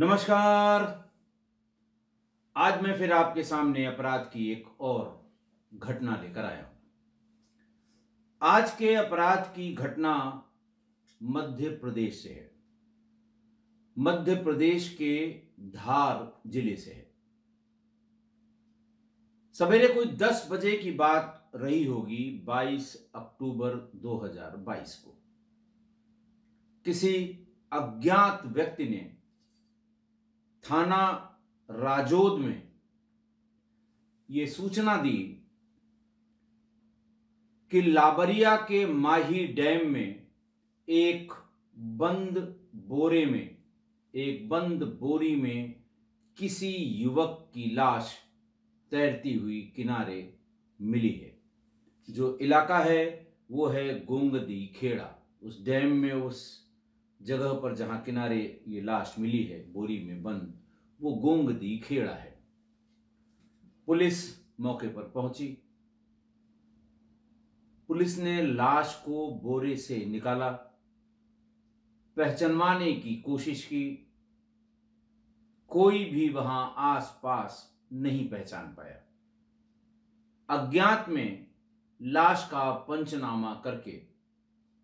नमस्कार। आज मैं फिर आपके सामने अपराध की एक और घटना लेकर आया हूं। आज के अपराध की घटना मध्य प्रदेश से है। मध्य प्रदेश के धार जिले से है। सवेरे कोई 10 बजे की बात रही होगी। 22 अक्टूबर 2022 को किसी अज्ञात व्यक्ति ने थाना राजौद में ये सूचना दी कि लाबरिया के माही डैम में एक बंद बोरी में किसी युवक की लाश तैरती हुई किनारे मिली है। जो इलाका है वो है गोंगदी खेड़ा। उस डैम में, उस जगह पर जहां किनारे ये लाश मिली है बोरी में बंद, वो गोंगदी खेड़ा है। पुलिस मौके पर पहुंची। पुलिस ने लाश को बोरे से निकाला, पहचानवाने की कोशिश की। कोई भी वहां आसपास नहीं पहचान पाया। अज्ञात में लाश का पंचनामा करके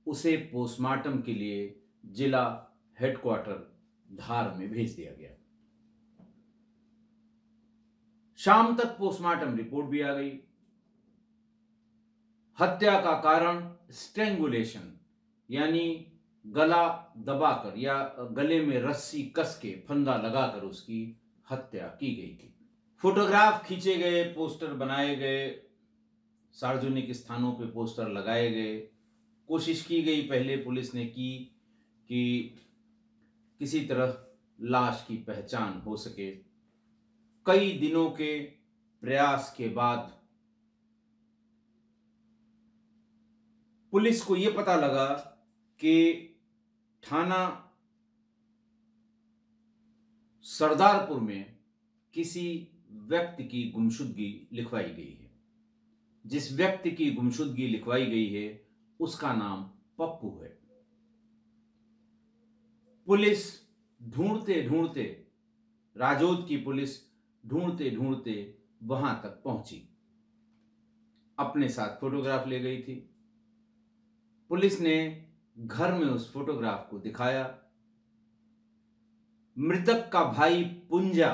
उसे पोस्टमार्टम के लिए जिला हेडक्वार्टर धार में भेज दिया गया। शाम तक पोस्टमार्टम रिपोर्ट भी आ गई। हत्या का कारण स्ट्रेंगुलेशन यानी गला दबाकर या गले में रस्सी कस के फंदा लगाकर उसकी हत्या की गई थी। फोटोग्राफ खींचे गए, पोस्टर बनाए गए, सार्वजनिक स्थानों पे पोस्टर लगाए गए। कोशिश की गई, पहले पुलिस ने की कि किसी तरह लाश की पहचान हो सके। कई दिनों के प्रयास के बाद पुलिस को यह पता लगा कि थाना सरदारपुर में किसी व्यक्ति की गुमशुदगी लिखवाई गई है। जिस व्यक्ति की गुमशुदगी लिखवाई गई है उसका नाम पप्पू है। पुलिस ढूंढते ढूंढते, राजौद की पुलिस ढूंढते ढूंढते वहां तक पहुंची। अपने साथ फोटोग्राफ ले गई थी। पुलिस ने घर में उस फोटोग्राफ को दिखाया। मृतक का भाई पुंजा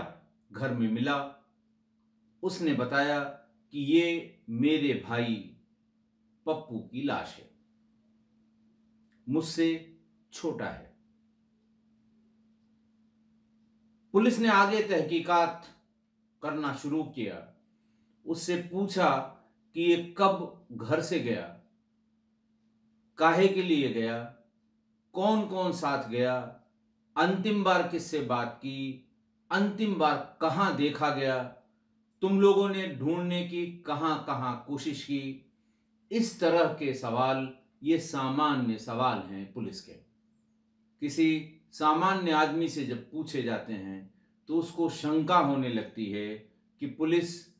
घर में मिला। उसने बताया कि ये मेरे भाई पप्पू की लाश है, मुझसे छोटा है। पुलिस ने आगे तहकीकात करना शुरू किया। उससे पूछा कि ये कब घर से गया, काहे के लिए गया, कौन कौन साथ गया, अंतिम बार किससे बात की, अंतिम बार कहां देखा गया, तुम लोगों ने ढूंढने की कहां कहां कोशिश की। इस तरह के सवाल ये सामान्य सवाल हैं पुलिस के। किसी सामान्य आदमी से जब पूछे जाते हैं तो उसको शंका होने लगती है कि पुलिस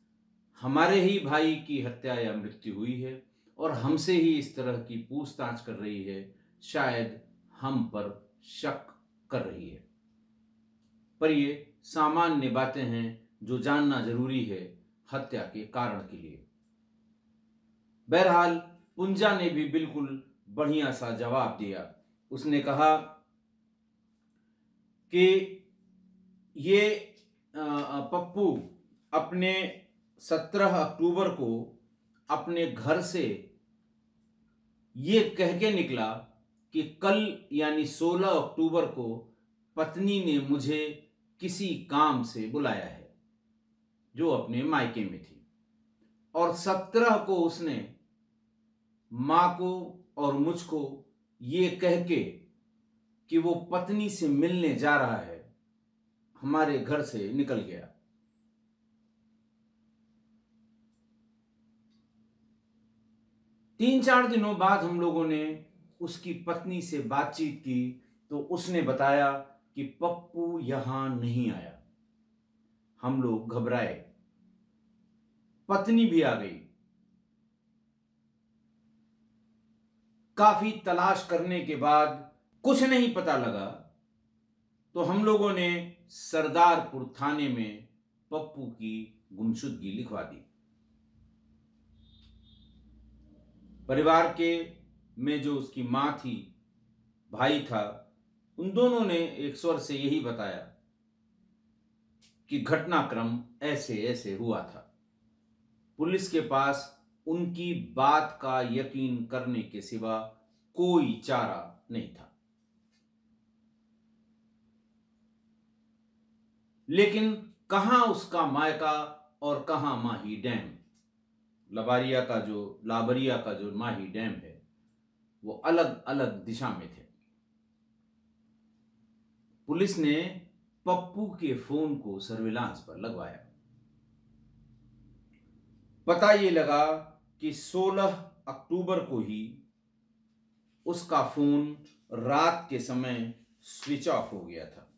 हमारे ही भाई की हत्या या मृत्यु हुई है और हमसे ही इस तरह की पूछताछ कर रही है, शायद हम पर शक कर रही है। पर ये सामान्य बातें हैं जो जानना जरूरी है हत्या के कारण के लिए। बहरहाल पुंजा ने भी बिल्कुल बढ़िया सा जवाब दिया। उसने कहा कि ये पप्पू अपने 17 अक्टूबर को अपने घर से ये कह के निकला कि कल यानी 16 अक्टूबर को पत्नी ने मुझे किसी काम से बुलाया है, जो अपने मायके में थी। और 17 को उसने मां को और मुझको ये कह के कि वो पत्नी से मिलने जा रहा है, हमारे घर से निकल गया। तीन चार दिनों बाद हम लोगों ने उसकी पत्नी से बातचीत की तो उसने बताया कि पप्पू यहां नहीं आया। हम लोग घबराए, पत्नी भी आ गई। काफी तलाश करने के बाद कुछ नहीं पता लगा तो हम लोगों ने सरदारपुर थाने में पप्पू की गुमशुदगी लिखवा दी। परिवार के में जो उसकी मां थी, भाई था, उन दोनों ने एक स्वर से यही बताया कि घटनाक्रम ऐसे ऐसे हुआ था। पुलिस के पास उनकी बात का यकीन करने के सिवा कोई चारा नहीं था। लेकिन कहां उसका मायका और कहां माही डैम। लाबरिया का जो माही डैम है वो अलग अलग दिशा में थे। पुलिस ने पप्पू के फोन को सर्विलांस पर लगवाया। पता ये लगा कि 16 अक्टूबर को ही उसका फोन रात के समय स्विच ऑफ हो गया था।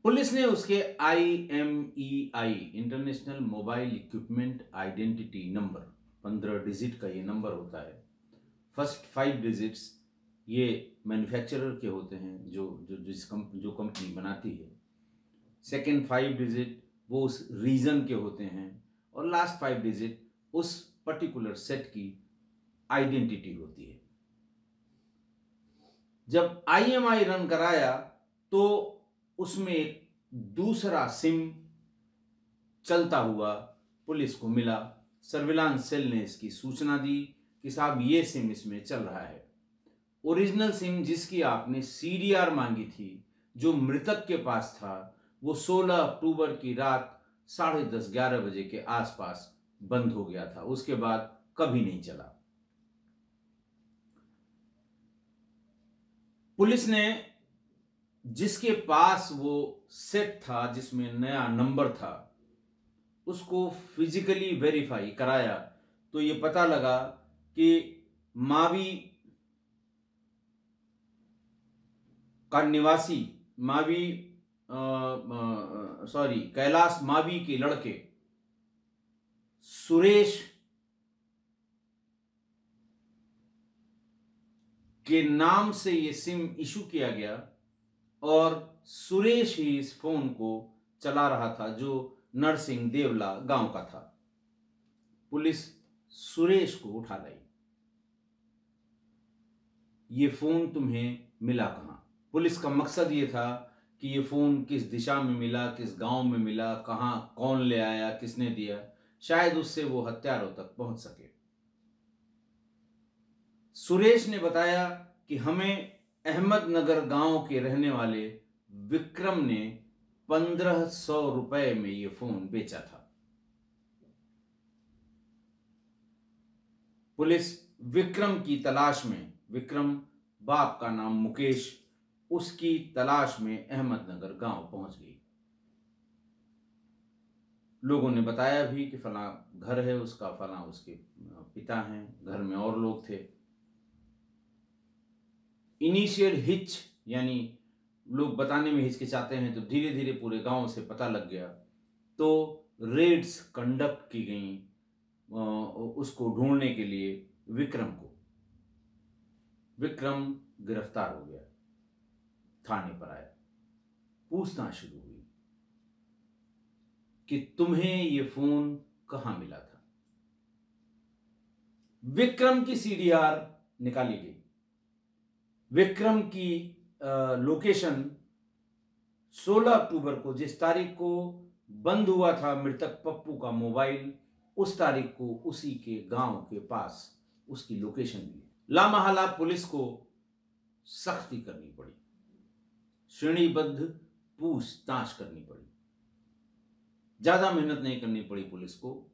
पुलिस ने उसके IMEI international mobile equipment identity number, 15 digit का ये नंबर होता है। फर्स्ट 5 डिजिट्स ये मैन्युफैक्चरर के होते हैं, जो कंपनी बनाती है। सेकेंड 5 डिजिट वो उस रीजन के होते हैं, और लास्ट 5 डिजिट उस पर्टिकुलर सेट की आइडेंटिटी होती है। जब IMI रन कराया तो उसमें एक दूसरा सिम चलता हुआ पुलिस को मिला। सर्विलांस सेल ने इसकी सूचना दी कि साहब ये सिम इसमें चल रहा है। ओरिजिनल सिम जिसकी आपने CDR मांगी थी, जो मृतक के पास था, वो 16 अक्टूबर की रात 10:30-11 बजे के आसपास बंद हो गया था। उसके बाद कभी नहीं चला। पुलिस ने जिसके पास वो सेट था, जिसमें नया नंबर था, उसको फिजिकली वेरीफाई कराया तो ये पता लगा कि मावी का निवासी कैलाश मावी के लड़के सुरेश के नाम से ये सिम इशू किया गया, और सुरेश ही इस फोन को चला रहा था, जो नरसिंह देवला गांव का था। पुलिस सुरेश को उठा लाई। ये फोन तुम्हें मिला कहां? पुलिस का मकसद ये था कि ये फोन किस दिशा में मिला, किस गांव में मिला, कहां, कौन ले आया, किसने दिया, शायद उससे वो हत्यारों तक पहुंच सके। सुरेश ने बताया कि हमें अहमदनगर गांव के रहने वाले विक्रम ने 1500 रुपए में ये फोन बेचा था। पुलिस विक्रम की तलाश में, विक्रम बाप का नाम मुकेश, उसकी तलाश में अहमदनगर गांव पहुंच गई। लोगों ने बताया भी कि फला घर है उसका, फला उसके पिता हैं, घर में और लोग थे। इनिशियल हिच, यानी लोग बताने में हिचकिचाते हैं, तो धीरे धीरे पूरे गांव से पता लग गया। तो रेड्स कंडक्ट की गई उसको ढूंढने के लिए विक्रम को। विक्रम गिरफ्तार हो गया, थाने पर आया, पूछताछ शुरू हुई कि तुम्हें ये फोन कहां मिला था। विक्रम की CDR निकाली गई। विक्रम की लोकेशन 16 अक्टूबर को, जिस तारीख को बंद हुआ था मृतक पप्पू का मोबाइल, उस तारीख को उसी के गांव के पास उसकी लोकेशन दी। लामहला पुलिस को सख्ती करनी पड़ी, श्रेणीबद्ध पूछताछ करनी पड़ी। ज्यादा मेहनत नहीं करनी पड़ी पुलिस को।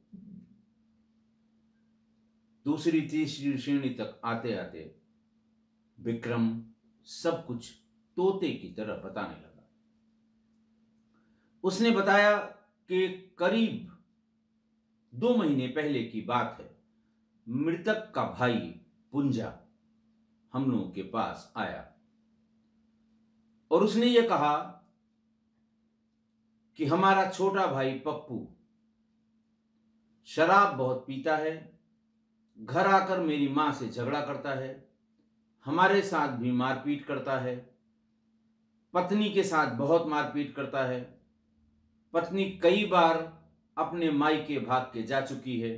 दूसरी तीसरी श्रेणी तक आते आते विक्रम सब कुछ तोते की तरह बताने लगा। उसने बताया कि करीब 2 महीने पहले की बात है, मृतक का भाई पुंजा हम लोगों के पास आया और उसने ये कहा कि हमारा छोटा भाई पप्पू शराब बहुत पीता है घर आकर मेरी माँ से झगड़ा करता है, हमारे साथ भी मारपीट करता है, पत्नी के साथ बहुत मारपीट करता है। पत्नी कई बार अपने मायके भाग के जा चुकी है,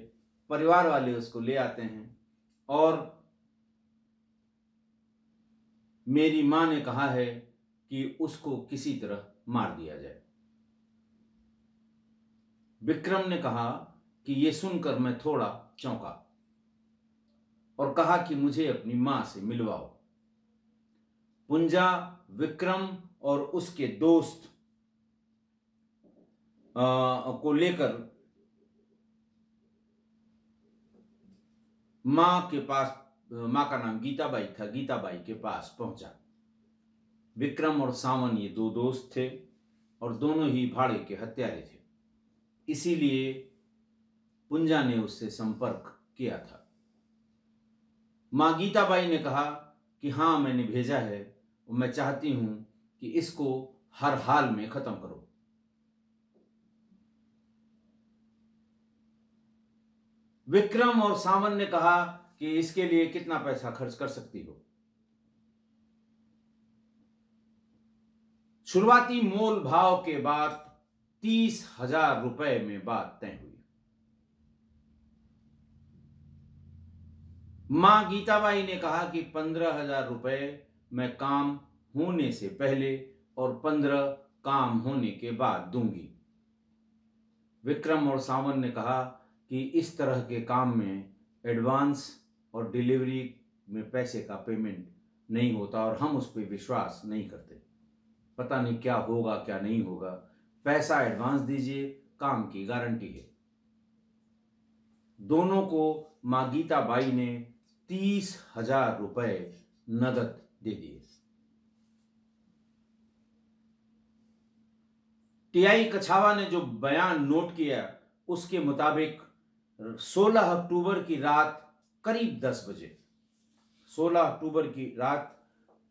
परिवार वाले उसको ले आते हैं और मेरी माँ ने कहा है कि उसको किसी तरह मार दिया जाए। विक्रम ने कहा कि ये सुनकर मैं थोड़ा चौंका और कहा कि मुझे अपनी माँ से मिलवाओ। पुंजा विक्रम और उसके दोस्त को लेकर माँ के पास, माँ का नाम गीताबाई था, गीताबाई के पास पहुंचा। विक्रम और सावन ये दो दोस्त थे और दोनों ही भाड़े के हत्यारे थे, इसीलिए पुंजा ने उससे संपर्क किया था। माँ गीताबाई ने कहा कि हाँ, मैंने भेजा है और मैं चाहती हूं कि इसको हर हाल में खत्म करो। विक्रम और सावन ने कहा कि इसके लिए कितना पैसा खर्च कर सकती हो। शुरुआती मोल भाव के बाद 30,000 रुपए में बात तय हुई। मां गीताबाई ने कहा कि 15,000 रुपए मैं काम होने से पहले और 15 काम होने के बाद दूंगी। विक्रम और सावन ने कहा कि इस तरह के काम में एडवांस और डिलीवरी में पैसे का पेमेंट नहीं होता और हम उस पर विश्वास नहीं करते। पता नहीं क्या होगा क्या नहीं होगा, पैसा एडवांस दीजिए, काम की गारंटी है। दोनों को मां गीताबाई ने 30,000 रुपए नगद दे दिए। टीआई कछावा ने जो बयान नोट किया उसके मुताबिक 16 अक्टूबर की रात करीब 10 बजे, 16 अक्टूबर की रात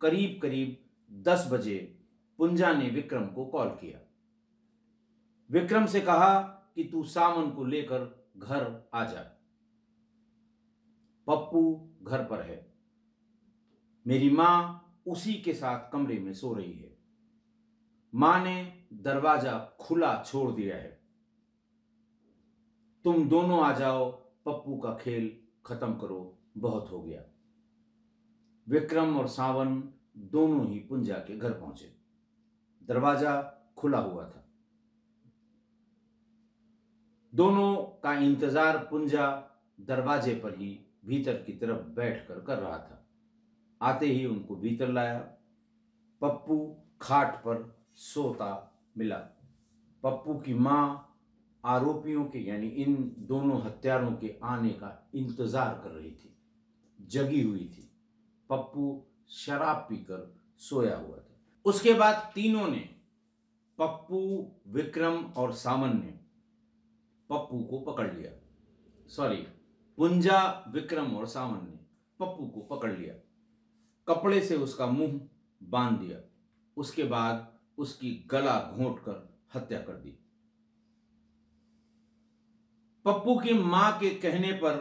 करीब 10 बजे पुंजा ने विक्रम को कॉल किया। विक्रम से कहा कि तू सावन को लेकर घर आ जा, पप्पू घर पर है, मेरी मां उसी के साथ कमरे में सो रही है, मां ने दरवाजा खुला छोड़ दिया है, तुम दोनों आ जाओ, पप्पू का खेल खत्म करो, बहुत हो गया। विक्रम और सावन दोनों ही पुंजा के घर पहुंचे। दरवाजा खुला हुआ था। दोनों का इंतजार पुंजा दरवाजे पर ही भीतर की तरफ बैठकर कर रहा था। आते ही उनको भीतर लाया। पप्पू खाट पर सोता मिला। पप्पू की मां आरोपियों के यानी इन दोनों हत्यारों के आने का इंतजार कर रही थी, जगी हुई थी। पप्पू शराब पीकर सोया हुआ था। उसके बाद तीनों ने, पप्पू, विक्रम और सावन ने पप्पू को पकड़ लिया। सॉरी, पुंजा, विक्रम और सावन ने पप्पू को पकड़ लिया, कपड़े से उसका मुंह बांध दिया, उसके बाद उसकी गला घोंटकर हत्या कर दी। पप्पू की मां के कहने पर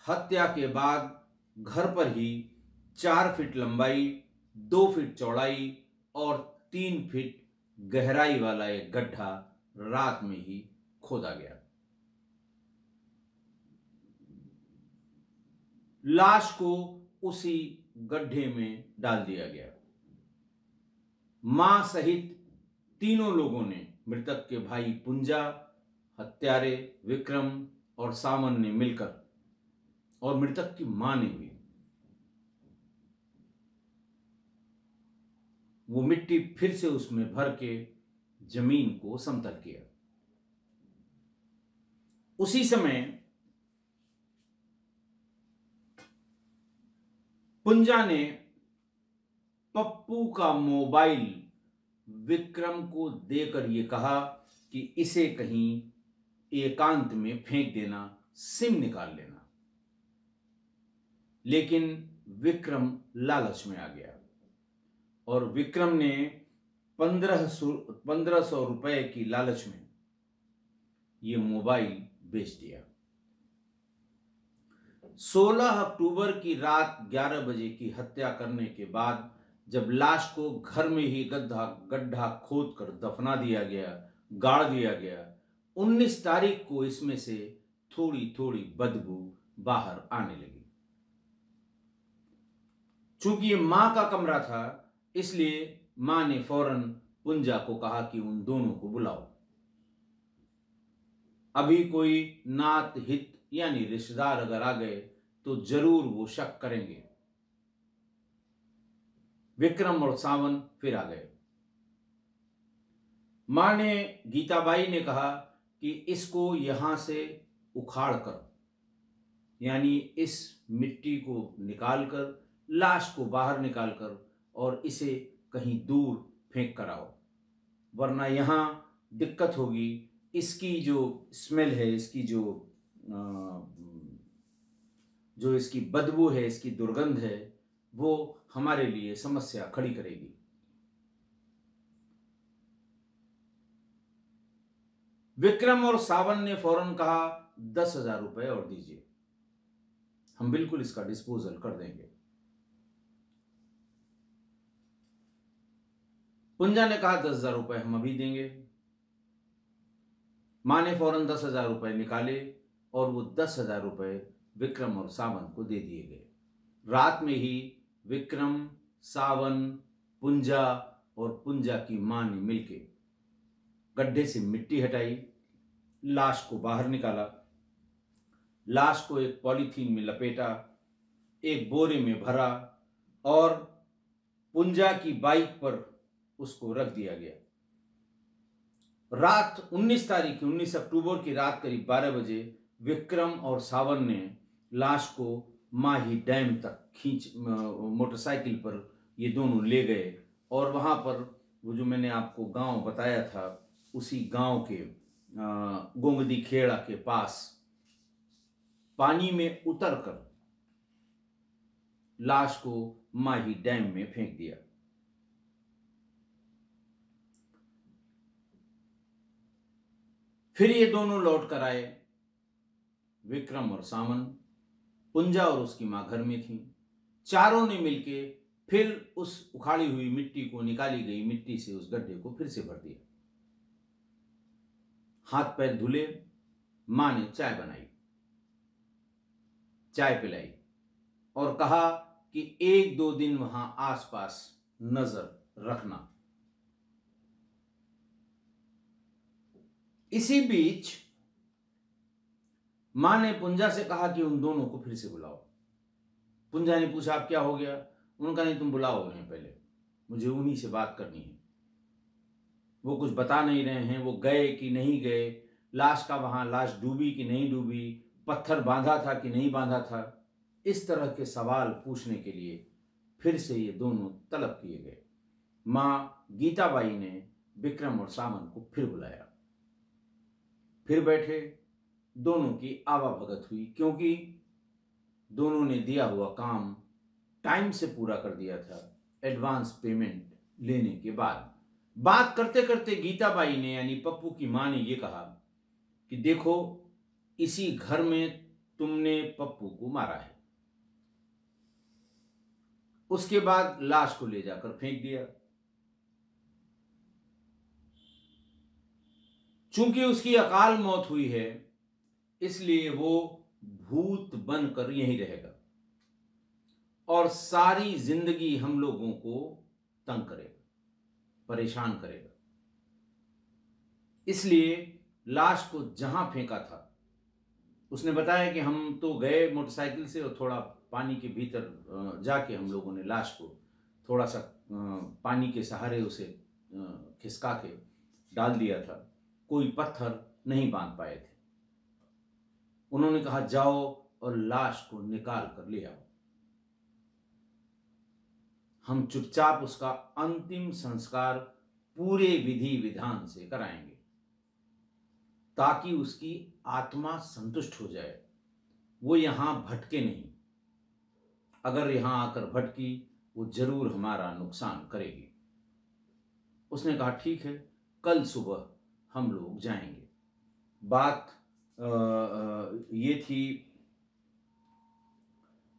हत्या के बाद घर पर ही 4 फीट लंबाई, 2 फीट चौड़ाई और 3 फीट गहराई वाला एक गड्ढा रात में ही खोदा गया। लाश को उसी गड्ढे में डाल दिया गया। मां सहित तीनों लोगों ने, मृतक के भाई पुंजा, हत्यारे विक्रम और सावन ने मिलकर, और मृतक की मां ने भी, वो मिट्टी फिर से उसमें भर के जमीन को समतल किया। उसी समय पुंजा ने पप्पू का मोबाइल विक्रम को देकर यह कहा कि इसे कहीं एकांत में फेंक देना, सिम निकाल लेना। लेकिन विक्रम लालच में आ गया और विक्रम ने 1500 रुपए की लालच में यह मोबाइल बेच दिया। 16 अक्टूबर की रात 11 बजे की हत्या करने के बाद जब लाश को घर में ही गड्ढा गड्ढा खोद कर दफना दिया गया, गाड़ दिया गया, 19 तारीख को इसमें से थोड़ी थोड़ी बदबू बाहर आने लगी। चूंकि ये मां का कमरा था, इसलिए मां ने फौरन पुंजा को कहा कि उन दोनों को बुलाओ। अभी कोई नात हित यानी रिश्तेदार अगर आ गए तो जरूर वो शक करेंगे। विक्रम और सावन फिर आ गए। मां ने, गीताबाई ने कहा कि इसको यहां से उखाड़ कर, यानी इस मिट्टी को निकालकर, लाश को बाहर निकालकर और इसे कहीं दूर फेंक कर आओ, वरना यहां दिक्कत होगी। इसकी जो स्मेल है, इसकी जो इसकी बदबू है, इसकी दुर्गंध है, वो हमारे लिए समस्या खड़ी करेगी। विक्रम और सावन ने फौरन कहा 10,000 रुपए और दीजिए, हम बिल्कुल इसका डिस्पोजल कर देंगे। पुंजा ने कहा 10,000 रुपए हम अभी देंगे। मां ने फौरन 10,000 रुपए निकाले और वो 10,000 रुपए विक्रम और सावन को दे दिए गए। रात में ही विक्रम, सावन, पुंजा और पुंजा की मां ने मिलकर गड्ढे से मिट्टी हटाई, लाश को बाहर निकाला, लाश को एक पॉलीथीन में लपेटा, एक बोरे में भरा और पुंजा की बाइक पर उसको रख दिया गया। रात 19 तारीख, 19 अक्टूबर की रात करीब 12 बजे विक्रम और सावन ने लाश को माही डैम तक खींच, मोटरसाइकिल पर ये दोनों ले गए और वहां पर वो जो मैंने आपको गांव बताया था, उसी गांव के गोंगदी खेड़ा के पास पानी में उतरकर लाश को माही डैम में फेंक दिया। फिर ये दोनों लौट कर आए, विक्रम और सावन। पुंजा और उसकी मां घर में थी। चारों ने मिलके फिर उस उखाड़ी हुई मिट्टी को, निकाली गई मिट्टी से उस गड्ढे को फिर से भर दिया। हाथ पैर धुले, मां ने चाय बनाई, चाय पिलाई और कहा कि 1-2 दिन वहां आसपास नजर रखना। इसी बीच मां ने पुंजा से कहा कि उन दोनों को फिर से बुलाओ। पुंजा ने पूछा अब क्या हो गया? उन्होंने कहा नहीं, तुम बुलाओ उन्हें, पहले मुझे उन्हीं से बात करनी है। वो कुछ बता नहीं रहे हैं, वो गए कि नहीं गए, लाश का वहां लाश डूबी कि नहीं डूबी, पत्थर बांधा था कि नहीं बांधा था। इस तरह के सवाल पूछने के लिए फिर से ये दोनों तलब किए गए। मां गीताबाई ने विक्रम और सावन को फिर बुलाया, फिर बैठे, दोनों की आवाभगत हुई, क्योंकि दोनों ने दिया हुआ काम टाइम से पूरा कर दिया था, एडवांस पेमेंट लेने के बाद। बात करते करते गीताबाई ने, यानी पप्पू की मां ने, यह कहा कि देखो, इसी घर में तुमने पप्पू को मारा है। उसके बाद लाश को ले जाकर फेंक दिया। चूंकि उसकी अकाल मौत हुई है, इसलिए वो भूत बनकर यहीं रहेगा और सारी जिंदगी हम लोगों को तंग करेगा, परेशान करेगा। इसलिए लाश को जहां फेंका था, उसने बताया कि हम तो गए मोटरसाइकिल से और थोड़ा पानी के भीतर जाके हम लोगों ने लाश को थोड़ा सा पानी के सहारे उसे खिसका के डाल दिया था, कोई पत्थर नहीं बांध पाए थे। उन्होंने कहा जाओ और लाश को निकाल कर ले आओ, हम चुपचाप उसका अंतिम संस्कार पूरे विधि विधान से कराएंगे ताकि उसकी आत्मा संतुष्ट हो जाए, वो यहां भटके नहीं। अगर यहां आकर भटकी, वो जरूर हमारा नुकसान करेगी। उसने कहा ठीक है, कल सुबह हम लोग जाएंगे। बात ये थी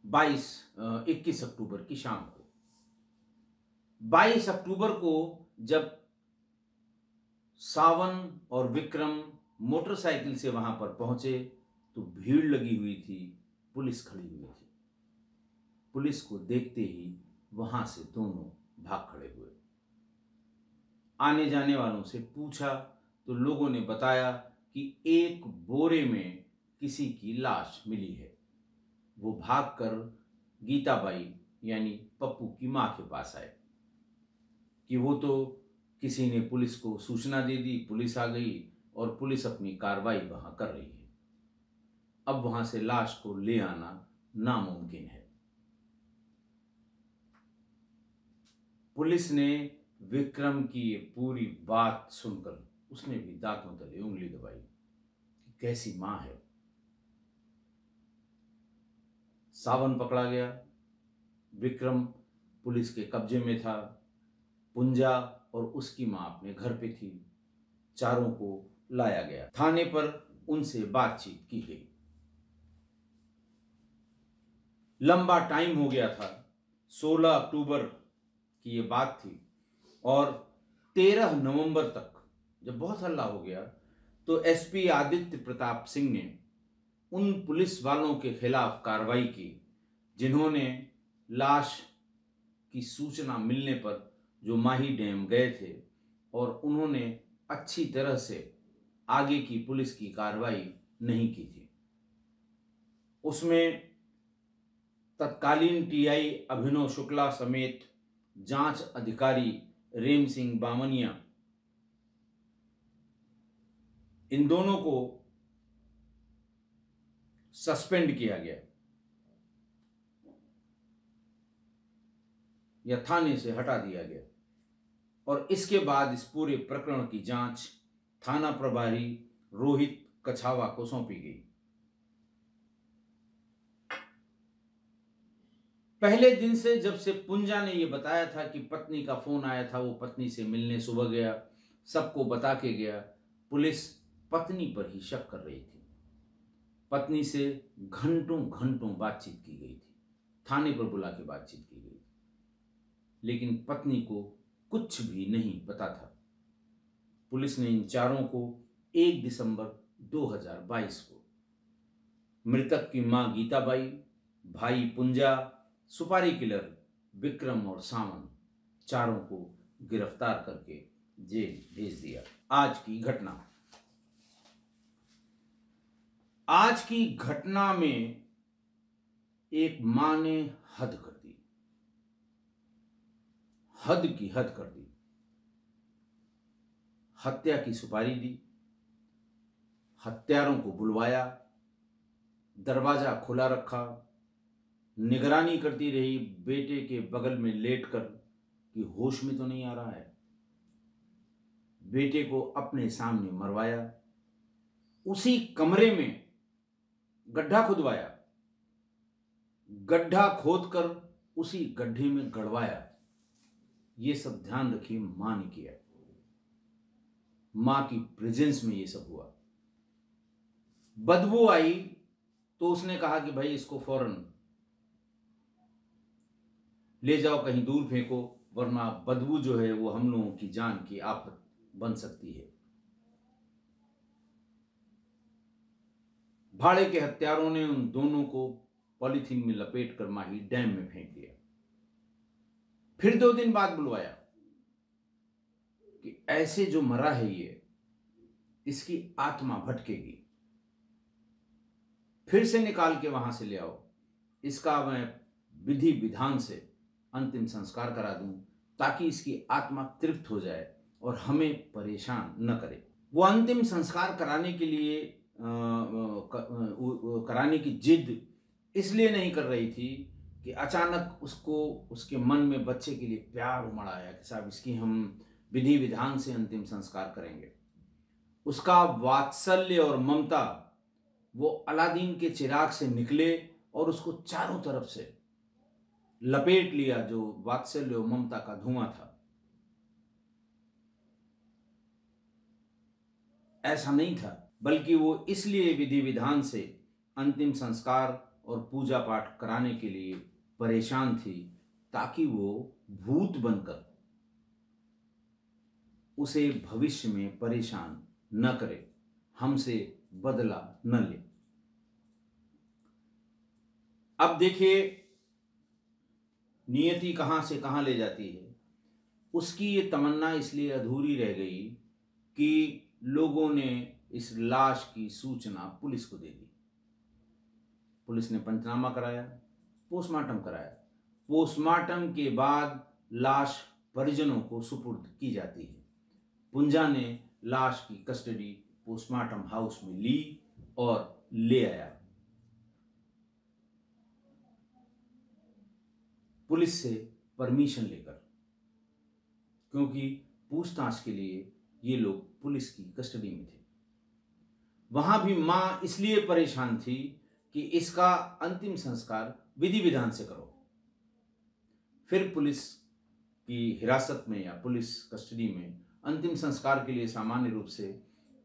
21 अक्टूबर की शाम को। 22 अक्टूबर को जब सावन और विक्रम मोटरसाइकिल से वहां पर पहुंचे तो भीड़ लगी हुई थी, पुलिस खड़ी हुई थी। पुलिस को देखते ही वहां से दोनों भाग खड़े हुए। आने जाने वालों से पूछा तो लोगों ने बताया कि एक बोरे में किसी की लाश मिली है। वो भागकर गीताबाई यानी पप्पू की मां के पास आए कि वो तो किसी ने पुलिस को सूचना दे दी, पुलिस आ गई और पुलिस अपनी कार्रवाई वहां कर रही है। अब वहां से लाश को ले आना नामुमकिन है। पुलिस ने विक्रम की ये पूरी बात सुनकर उसने भी दांतों तले उंगली दबाई कि कैसी मां है। सावन पकड़ा गया, विक्रम पुलिस के कब्जे में था, पुंजा और उसकी मां अपने घर पे थी। चारों को लाया गया, थाने पर उनसे बातचीत की गई। लंबा टाइम हो गया था, 16 अक्टूबर की ये बात थी और 13 नवंबर तक जब बहुत हल्ला हो गया तो एसपी आदित्य प्रताप सिंह ने उन पुलिस वालों के खिलाफ कार्रवाई की जिन्होंने लाश की सूचना मिलने पर जो माही डैम गए थे और उन्होंने अच्छी तरह से आगे की पुलिस की कार्रवाई नहीं की थी। उसमें तत्कालीन टीआई अभिनव शुक्ला समेत जांच अधिकारी रेम सिंह बामनिया, इन दोनों को सस्पेंड किया गया या थाने से हटा दिया गया और इसके बाद इस पूरे प्रकरण की जांच थाना प्रभारी रोहित कछावा को सौंपी गई। पहले दिन से जब से पुंजा ने यह बताया था कि पत्नी का फोन आया था, वो पत्नी से मिलने सुबह गया, सबको बता के गया, पुलिस पत्नी पर ही शक कर रही थी। पत्नी से घंटों घंटों बातचीत की गई थी, थाने पर बुला के बातचीत की गई थी, लेकिन पत्नी को कुछ भी नहीं पता था। पुलिस ने इन चारों को 1 दिसंबर 2022 को मृतक की मां गीताबाई, भाई पुंजा, सुपारी किलर विक्रम और सावन, चारों को गिरफ्तार करके जेल भेज दिया। आज की घटना में एक मां ने हद कर दी, हद की हद कर दी। हत्या की सुपारी दी, हत्यारों को बुलवाया, दरवाजा खुला रखा, निगरानी करती रही बेटे के बगल में लेटकर कि होश में तो नहीं आ रहा है। बेटे को अपने सामने मरवाया, उसी कमरे में गड्ढा खुदवाया, गड्ढा खोदकर उसी गड्ढे में गड़वाया। ये सब ध्यान रखिए मां ने किया, मां की प्रेजेंस में ये सब हुआ। बदबू आई तो उसने कहा कि भाई इसको फौरन ले जाओ, कहीं दूर फेंको, वरना बदबू जो है वो हम लोगों की जान की आफत बन सकती है। भाड़े के हत्यारों ने उन दोनों को पॉलीथीन में लपेटकर माही डैम में फेंक दिया। फिर 2 दिन बाद बुलवाया कि ऐसे जो मरा है ये, इसकी आत्मा भटकेगी, फिर से निकाल के वहां से ले आओ, इसका मैं विधि विधान से अंतिम संस्कार करा दूं ताकि इसकी आत्मा तृप्त हो जाए और हमें परेशान न करे। वो अंतिम संस्कार कराने के लिए कराने की जिद इसलिए नहीं कर रही थी कि अचानक उसको उसके मन में बच्चे के लिए प्यार उमड़ आया कि साहब इसकी हम विधि विधान से अंतिम संस्कार करेंगे। उसका वात्सल्य और ममता वो अलादीन के चिराग से निकले और उसको चारों तरफ से लपेट लिया, जो वात्सल्य और ममता का धुआं था। ऐसा नहीं था, बल्कि वो इसलिए विधि विधान से अंतिम संस्कार और पूजा पाठ कराने के लिए परेशान थी, ताकि वो भूत बनकर उसे भविष्य में परेशान न करे, हमसे बदला न ले। अब देखिए नियति कहां से कहां ले जाती है। उसकी ये तमन्ना इसलिए अधूरी रह गई कि लोगों ने इस लाश की सूचना पुलिस को दे दी। पुलिस ने पंचनामा कराया, पोस्टमार्टम कराया। पोस्टमार्टम के बाद लाश परिजनों को सुपुर्द की जाती है। पुंजा ने लाश की कस्टडी पोस्टमार्टम हाउस में ली और ले आया। पुलिस से परमिशन लेकर, क्योंकि पूछताछ के लिए ये लोग पुलिस की कस्टडी में थे। वहां भी मां इसलिए परेशान थी कि इसका अंतिम संस्कार विधि विधान से करो। फिर पुलिस की हिरासत में या पुलिस कस्टडी में अंतिम संस्कार के लिए सामान्य रूप से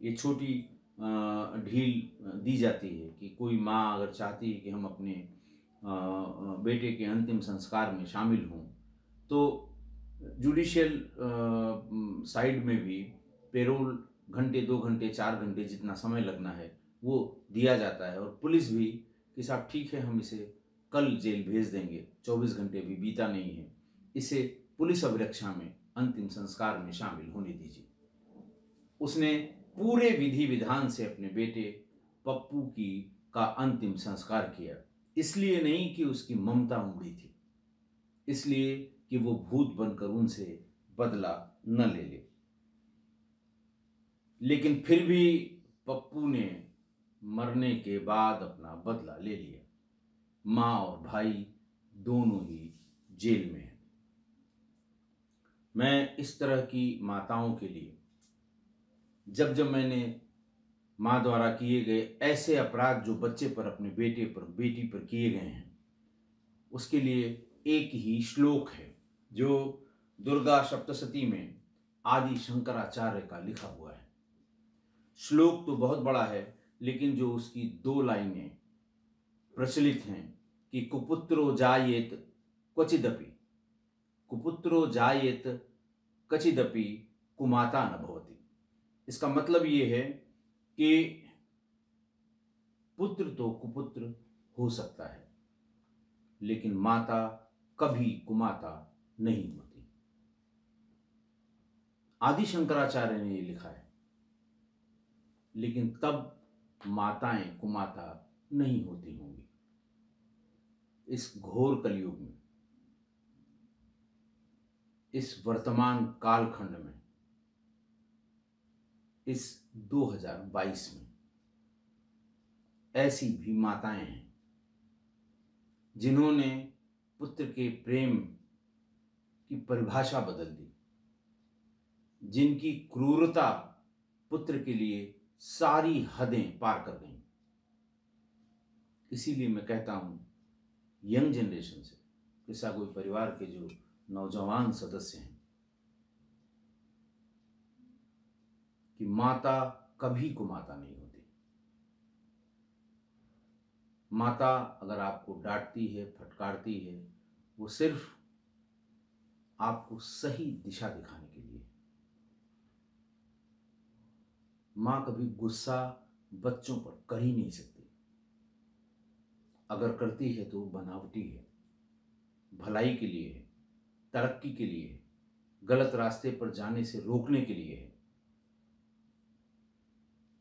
ये छोटी ढील दी जाती है कि कोई माँ अगर चाहती है कि हम अपने बेटे के अंतिम संस्कार में शामिल हों, तो जुडिशियल साइड में भी पेरोल घंटे, 2 घंटे, 4 घंटे जितना समय लगना है वो दिया जाता है। और पुलिस भी कि साहब ठीक है, हम इसे कल जेल भेज देंगे, 24 घंटे भी बीता नहीं है, इसे पुलिस अभिरक्षा में अंतिम संस्कार में शामिल होने दीजिए। उसने पूरे विधि विधान से अपने बेटे पप्पू का अंतिम संस्कार किया। इसलिए नहीं कि उसकी ममता उमड़ी थी, इसलिए कि वो भूत बनकर उनसे बदला न ले ले। लेकिन फिर भी पप्पू ने मरने के बाद अपना बदला ले लिया। मां और भाई दोनों ही जेल में हैं। मैं इस तरह की माताओं के लिए जब मैंने मां द्वारा किए गए ऐसे अपराध जो बच्चे पर, अपने बेटे पर, बेटी पर किए गए हैं, उसके लिए एक ही श्लोक है जो दुर्गा सप्तशती में आदि शंकराचार्य का लिखा हुआ है। श्लोक तो बहुत बड़ा है, लेकिन जो उसकी 2 लाइनें प्रचलित हैं कि कुपुत्रो जायेत क्वचिदपि, कुपुत्रो जायेत क्वचिदपि कुमाता न भवति। इसका मतलब ये है कि पुत्र तो कुपुत्र हो सकता है, लेकिन माता कभी कुमाता नहीं होती। आदि शंकराचार्य ने ये लिखा है। लेकिन तब माताएं कुमाता नहीं होती होंगी। इस घोर कलयुग में, इस वर्तमान कालखंड में, इस 2022 में ऐसी भी माताएं हैं जिन्होंने पुत्र के प्रेम की परिभाषा बदल दी, जिनकी क्रूरता पुत्र के लिए सारी हदें पार कर गई। इसीलिए मैं कहता हूं यंग जनरेशन से, किसा कोई परिवार के जो नौजवान सदस्य हैं, कि माता कभी कुमाता नहीं होती। माता अगर आपको डांटती है, फटकारती है, वो सिर्फ आपको सही दिशा दिखाने के लिए। मां कभी गुस्सा बच्चों पर कर ही नहीं सकती। अगर करती है तो बनावटी है, भलाई के लिए है, तरक्की के लिए है, गलत रास्ते पर जाने से रोकने के लिए है।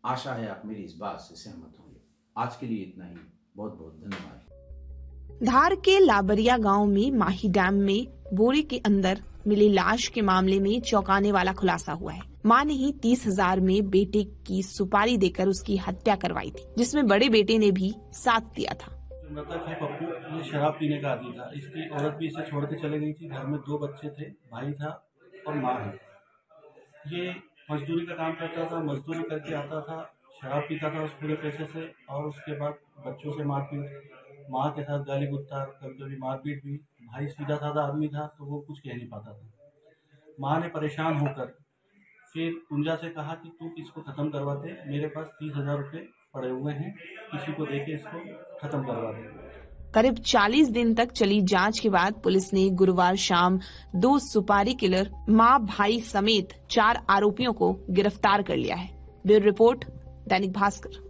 आशा है आप मेरी इस बात से सहमत होंगे। आज के लिए इतना ही। बहुत बहुत धन्यवाद। धार के लाबरिया गांव में माही डैम में बोरे के अंदर मिली लाश के मामले में चौंकाने वाला खुलासा हुआ है। मां ने ही 30,000 में बेटे की सुपारी देकर उसकी हत्या करवाई थी, जिसमें बड़े बेटे ने भी साथ दिया था। मृतक है पप्पू, ये शराब पीने का आदी था। इसकी औरत भी इसे छोड़ के चले गई थी। घर में 2 बच्चे थे, भाई था और माँ है। ये मजदूरी का काम करता था, मजदूरी करके आता था, शराब पीता था उस पूरे पैसे से, और उसके बाद बच्चों से मारपीट, माँ के साथ गाली गुत्तार, कभी कभी मारपीट भी। भाई सीधा साधा आदमी था तो वो कुछ कह नहीं पाता था। माँ ने परेशान होकर फिर पुंजा से कहा कि तू इसको ख़त्म करवा दे, मेरे पास 30,000 रुपये पड़े हुए हैं, किसी को दे के इसको ख़त्म करवा दे। करीब 40 दिन तक चली जांच के बाद पुलिस ने गुरुवार शाम 2 सुपारी किलर, मां भाई समेत 4 आरोपियों को गिरफ्तार कर लिया है। Bureau report, Dainik Bhaskar.